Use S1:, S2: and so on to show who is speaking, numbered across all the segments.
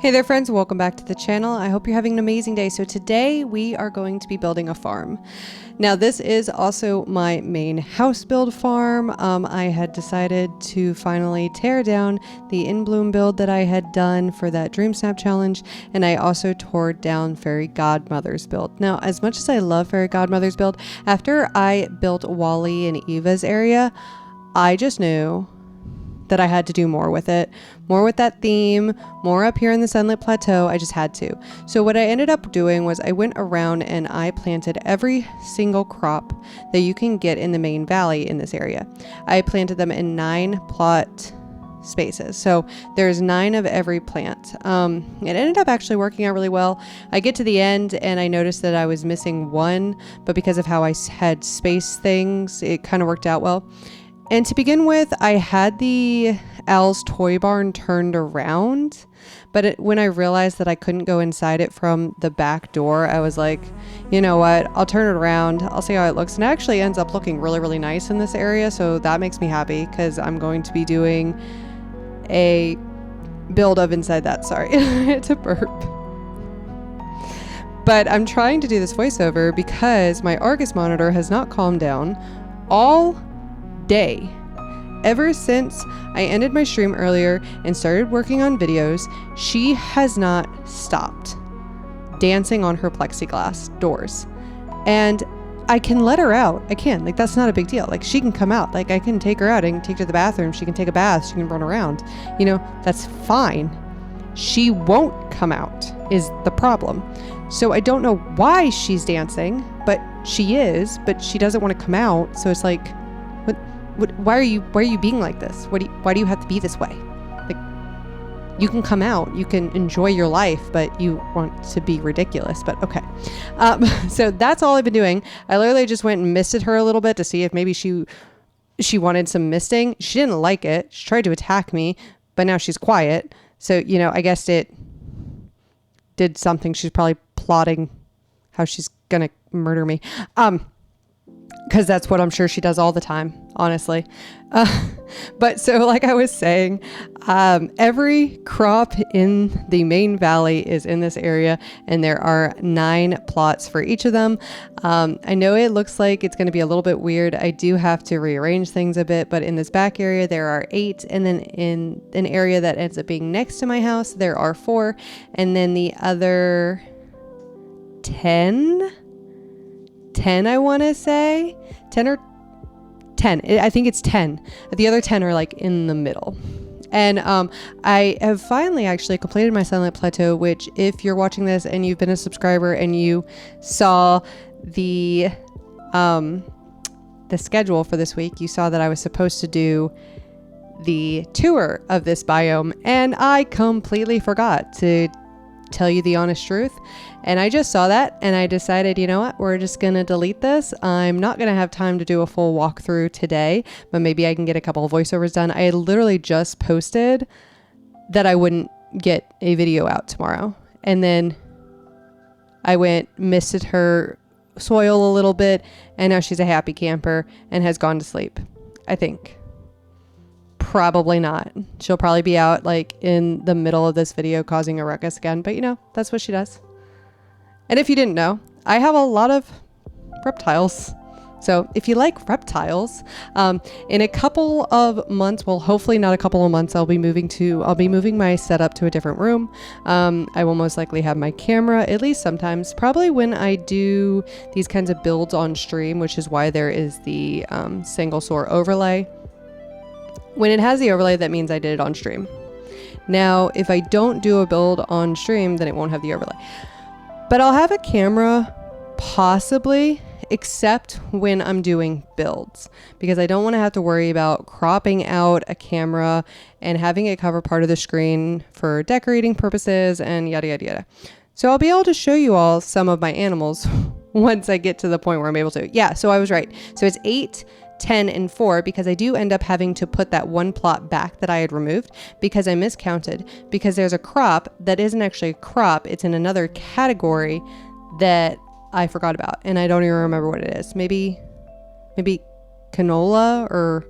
S1: Hey there friends, welcome back to the channel. I hope you're having an amazing day. So today we are going to be building a farm. Now this is also my main house build farm. I had decided to finally tear down the In Bloom build that I had done for that Dream Snap challenge, and I also tore down Fairy Godmother's build. Now as much as I love Fairy Godmother's build, after I built Wally and Eva's area, I just knew that I had to do more with it, more with that theme, more up here in the Sunlit Plateau. I just had to. So what I ended up doing was I went around and I planted every single crop that you can get in the main valley in this area. I planted them in 9 plot spaces. So there's 9 of every plant. It ended up actually working out really well. I get to the end and I noticed that I was missing one, but because of how I had space things, it kind of worked out well. And to begin with, I had the Al's Toy Barn turned around, but when I realized that I couldn't go inside it from the back door, I was like, you know what, I'll turn it around, I'll see how it looks. And it actually ends up looking really, really nice in this area, so that makes me happy because I'm going to be doing a build of inside that. Sorry, it's a burp. But I'm trying to do this voiceover because my Argus monitor has not calmed down all day. Ever since I ended my stream earlier and started working on videos, she has not stopped dancing on her plexiglass doors. And I can let her out. I can. Like, that's not a big deal. Like, she can come out. Like, I can take her out. I can take her to the bathroom. She can take a bath. She can run around. You know, that's fine. She won't come out is the problem. So I don't know why she's dancing, but she is, but she doesn't want to come out. So it's like, why are you being like this? Why do you have to be this way? Like, you can come out, you can enjoy your life, but you want to be ridiculous. But okay. So that's all I've been doing. I literally just went and misted her a little bit to see if maybe she wanted some misting. She didn't like it. She tried to attack me, but now she's quiet. So, you know, I guess it did something. She's probably plotting how she's gonna murder me. Because that's what I'm sure she does all the time, honestly. But so like I was saying, every crop in the main valley is in this area, and there are 9 plots for each of them. I know it looks like it's going to be a little bit weird. I do have to rearrange things a bit, but in this back area, there are 8. And then in an area that ends up being next to my house, there are 4. And then the other 10, I want to say 10 or 10. I think it's 10. The other 10 are like in the middle. And I have finally actually completed my Sunlit Plateau, which if you're watching this and you've been a subscriber and you saw the schedule for this week, you saw that I was supposed to do the tour of this biome, and I completely forgot to tell you the honest truth. And I just saw that and I decided, you know what, we're just gonna delete this. I'm not gonna have time to do a full walkthrough today, but maybe I can get a couple of voiceovers done. I literally just posted that I wouldn't get a video out tomorrow, and then I went misted her soil a little bit, and now she's a happy camper and has gone to sleep. I think probably not. She'll probably be out like in the middle of this video causing a ruckus again, but you know, that's what she does. And if you didn't know, I have a lot of reptiles. So if you like reptiles, in a couple of months, well, hopefully not a couple of months, I'll be moving my setup to a different room. I will most likely have my camera, at least sometimes, probably when I do these kinds of builds on stream, which is why there is the single source overlay. When it has the overlay, that means I did it on stream. Now, if I don't do a build on stream, then it won't have the overlay. But I'll have a camera, possibly, except when I'm doing builds, because I don't want to have to worry about cropping out a camera and having it cover part of the screen for decorating purposes and yada, yada, yada. So I'll be able to show you all some of my animals once I get to the point where I'm able to. Yeah, so I was right. So it's 8, 10, and 4, because I do end up having to put that one plot back that I had removed because I miscounted, because there's a crop that isn't actually a crop. It's in another category that I forgot about, and I don't even remember what it is. Maybe canola, or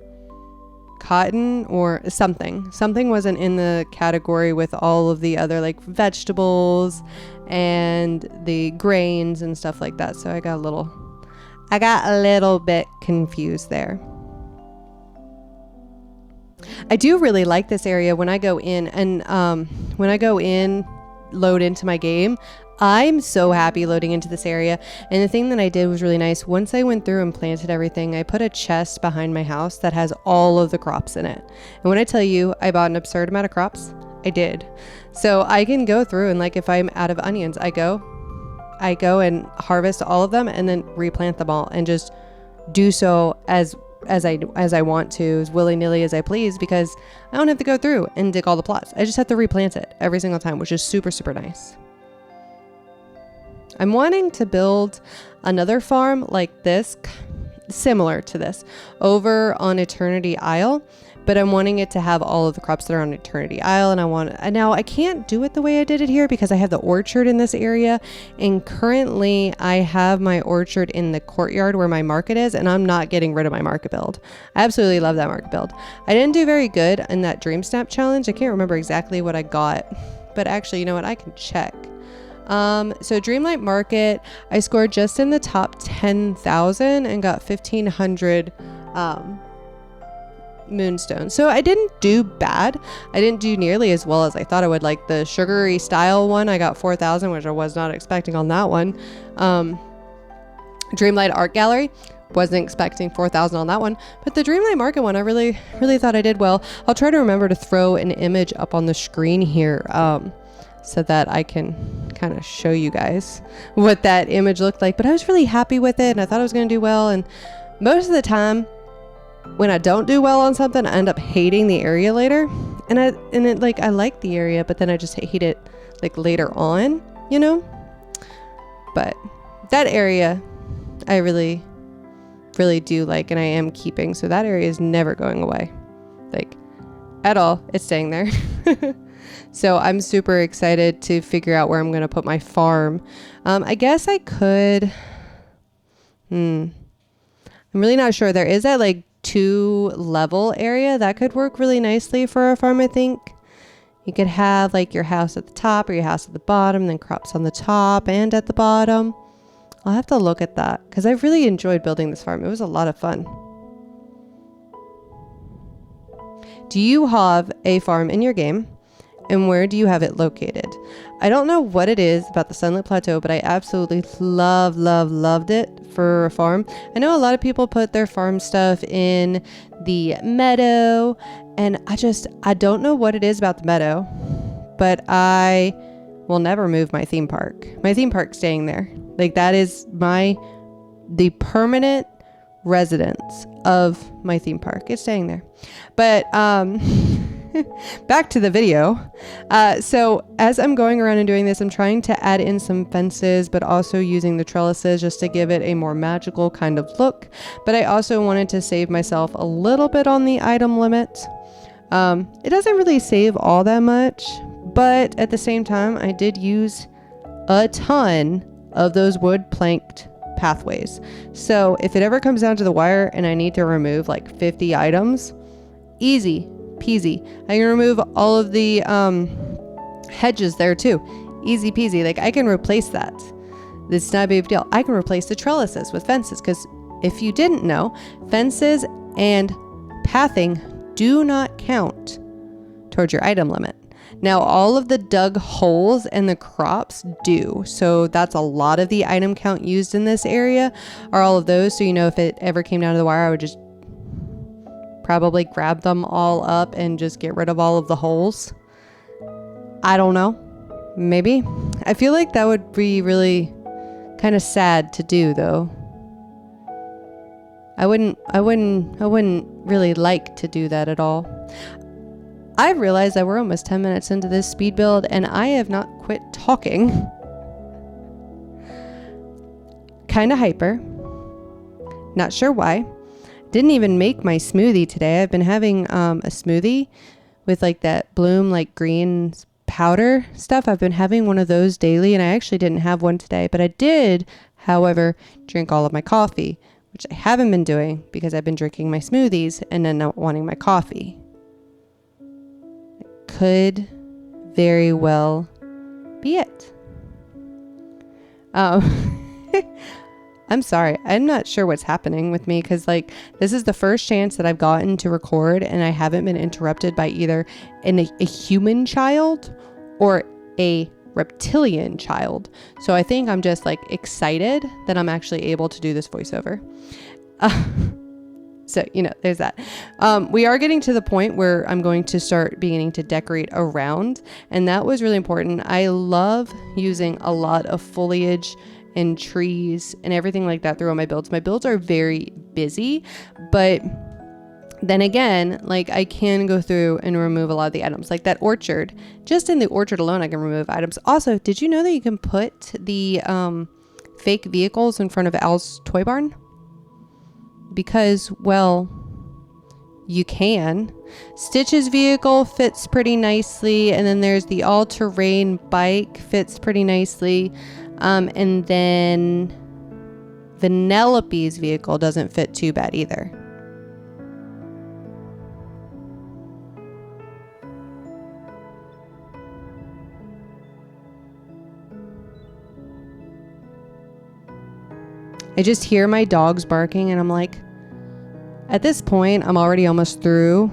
S1: cotton or something. Something wasn't in the category with all of the other like vegetables and the grains and stuff like that. So I got a little bit confused there. I do really like this area when I go in and load into my game. I'm so happy loading into this area. And the thing that I did was really nice. Once I went through and planted everything, I put a chest behind my house that has all of the crops in it. And when I tell you I bought an absurd amount of crops, I did. So I can go through and like if I'm out of onions, I go and harvest all of them and then replant them all and just do so as I want to, as willy-nilly as I please, because I don't have to go through and dig all the plots. I just have to replant it every single time, which is super, super nice. I'm wanting to build another farm like this, similar to this, over on Eternity Isle, but I'm wanting it to have all of the crops that are on Eternity Isle, and now I can't do it the way I did it here because I have the orchard in this area, and currently I have my orchard in the courtyard where my market is, and I'm not getting rid of my market build. I absolutely love that market build. I didn't do very good in that Dream Snap challenge. I can't remember exactly what I got, but actually, you know what? I can check. So Dreamlight Market, I scored just in the top 10,000 and got 1,500 moonstones. So I didn't do bad. I didn't do nearly as well as I thought I would. Like the sugary style one, I got 4,000, which I was not expecting on that one. Dreamlight Art Gallery, wasn't expecting 4,000 on that one, but the Dreamlight Market one, I really thought I did well. I'll try to remember to throw an image up on the screen here, so that I can kind of show you guys what that image looked like. But I was really happy with it and I thought I was going to do well. And most of the time when I don't do well on something, I end up hating the area later. And I like the area, but then I just hate it like later on, you know? But that area I really do like, and I am keeping. So that area is never going away, like at all. It's staying there. So I'm super excited to figure out where I'm going to put my farm. I guess I could, I'm really not sure. There is that like 2-level area that could work really nicely for a farm. I think you could have like your house at the top or your house at the bottom, then crops on the top and at the bottom. I'll have to look at that because I've really enjoyed building this farm. It was a lot of fun. Do you have a farm in your game? And where do you have it located? I don't know what it is about the Sunlit Plateau, but I absolutely loved it for a farm. I know a lot of people put their farm stuff in the meadow, and I don't know what it is about the meadow, but I will never move my theme park. My theme park's staying there. Like that is the permanent residence of my theme park. It's staying there. But, back to the video. So as I'm going around and doing this, I'm trying to add in some fences, but also using the trellises just to give it a more magical kind of look. But I also wanted to save myself a little bit on the item limit. It doesn't really save all that much, but at the same time, I did use a ton of those wood planked pathways. So if it ever comes down to the wire and I need to remove like 50 items, easy peasy. I can remove all of the hedges there too. Easy peasy. Like I can replace that. It's not a big deal. I can replace the trellises with fences because if you didn't know, fences and pathing do not count towards your item limit. Now all of the dug holes and the crops do. So that's a lot of the item count used in this area are all of those. So you know if it ever came down to the wire, I would just probably grab them all up and just get rid of all of the holes. I don't know. Maybe. I feel like that would be really kind of sad to do though. I wouldn't really like to do that at all. I realized that we're almost 10 minutes into this speed build and I have not quit talking. Kind of hyper. Not sure why. Didn't even make my smoothie today. I've been having a smoothie with like that bloom like green powder stuff. I've been having one of those daily and I actually didn't have one today, but I did, however, drink all of my coffee, which I haven't been doing because I've been drinking my smoothies and then not wanting my coffee. It could very well be it. I'm sorry. I'm not sure what's happening with me because like this is the first chance that I've gotten to record and I haven't been interrupted by either a human child or a reptilian child. So I think I'm just like excited that I'm actually able to do this voiceover. So, there's that. We are getting to the point where I'm going to start beginning to decorate around, and that was really important. I love using a lot of foliage and trees and everything like that throughout my builds. My builds are very busy, but then again, like I can go through and remove a lot of the items, like that orchard. Just in the orchard alone, I can remove items. Also, did you know that you can put the fake vehicles in front of Al's toy barn? Because, well, you can. Stitch's vehicle fits pretty nicely, and then there's the all-terrain bike fits pretty nicely, and then Vanellope's vehicle doesn't fit too bad either. I just hear my dogs barking and I'm like, at this point, I'm already almost through.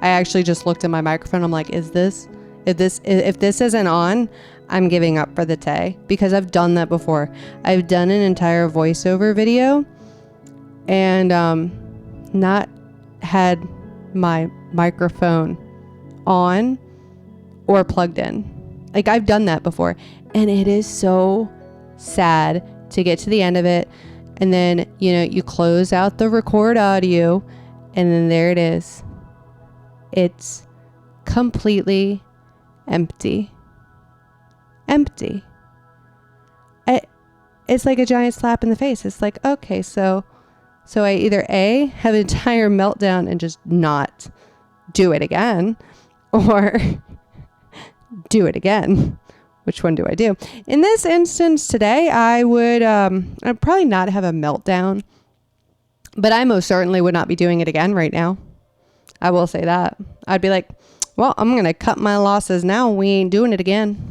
S1: I actually just looked at my microphone. I'm like, if this isn't on, I'm giving up for the day, because I've done that before. I've done an entire voiceover video and not had my microphone on or plugged in. Like I've done that before, and it is so sad to get to the end of it, and then you close out the record audio, and then there it is. It's completely empty. It's like a giant slap in the face. It's like, okay, so I either A, have an entire meltdown and just not do it again, or do it again. Which one do I do? In this instance today, I would I'd probably not have a meltdown, but I most certainly would not be doing it again right now. I will say that. I'd be like, well, I'm going to cut my losses now. We ain't doing it again.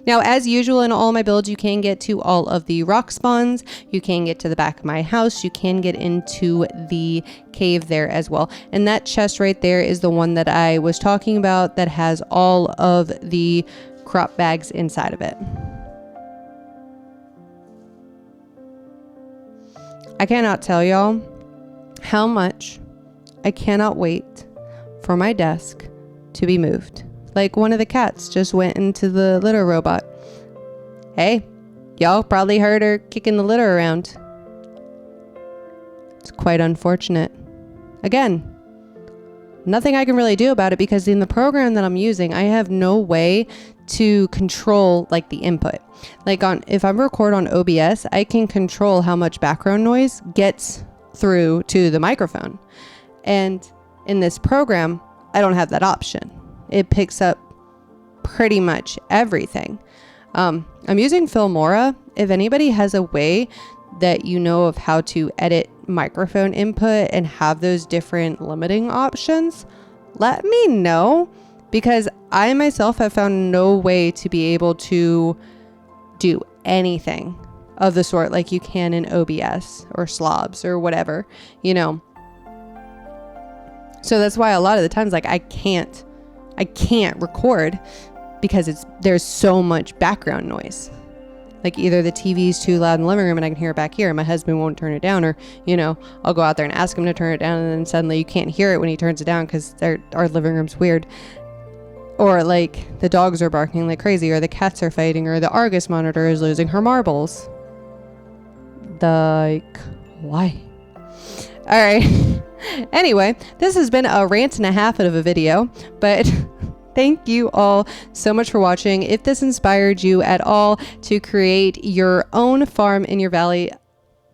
S1: Now, as usual in all my builds, you can get to all of the rock spawns. You can get to the back of my house. You can get into the cave there as well. And that chest right there is the one that I was talking about that has all of the crop bags inside of it. I cannot tell y'all how much I cannot wait for my desk to be moved. Like one of the cats just went into the litter robot. Hey, y'all probably heard her kicking the litter around. It's quite unfortunate. Again, nothing I can really do about it because in the program that I'm using, I have no way to control like the input. Like if I record on OBS, I can control how much background noise gets through to the microphone. And in this program, I don't have that option. It picks up pretty much everything. I'm using Filmora. If anybody has a way that you know of how to edit microphone input and have those different limiting options, let me know, because I myself have found no way to be able to do anything of the sort like you can in OBS or Slobs or whatever, So that's why a lot of the times, like I can't record because there's so much background noise. Like either the TV's too loud in the living room and I can hear it back here and my husband won't turn it down, or, I'll go out there and ask him to turn it down and then suddenly you can't hear it when he turns it down because our living room's weird. Or like the dogs are barking like crazy, or the cats are fighting, or the Argus monitor is losing her marbles. Why? All right. Anyway, this has been a rant and a half of a video, but thank you all so much for watching. If this inspired you at all to create your own farm in your valley,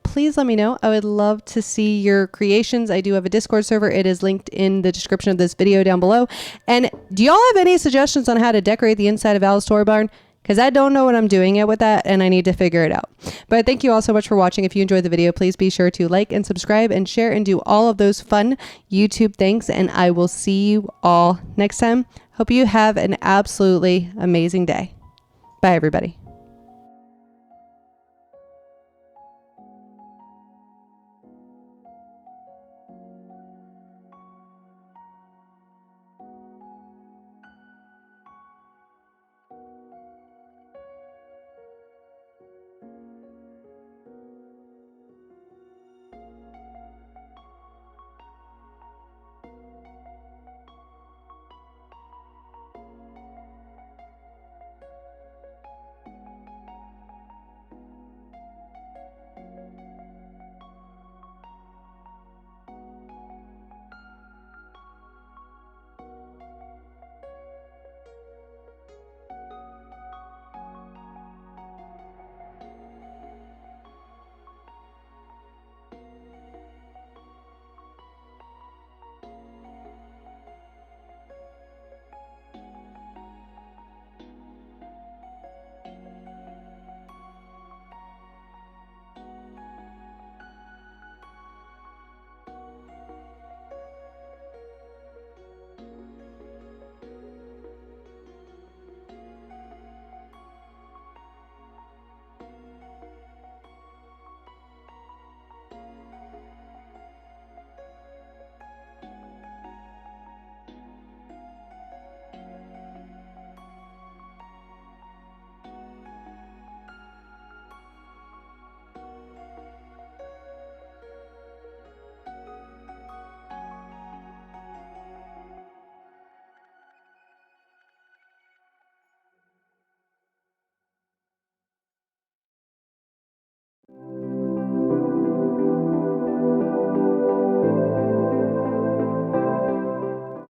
S1: please let me know. I would love to see your creations. I do have a Discord server. It is linked in the description of this video down below. And do y'all have any suggestions on how to decorate the inside of Al's toy barn? because I don't know what I'm doing yet with that, and I need to figure it out. But thank you all so much for watching. If you enjoyed the video, please be sure to like and subscribe and share and do all of those fun YouTube things, and I will see you all next time. Hope you have an absolutely amazing day. Bye, everybody.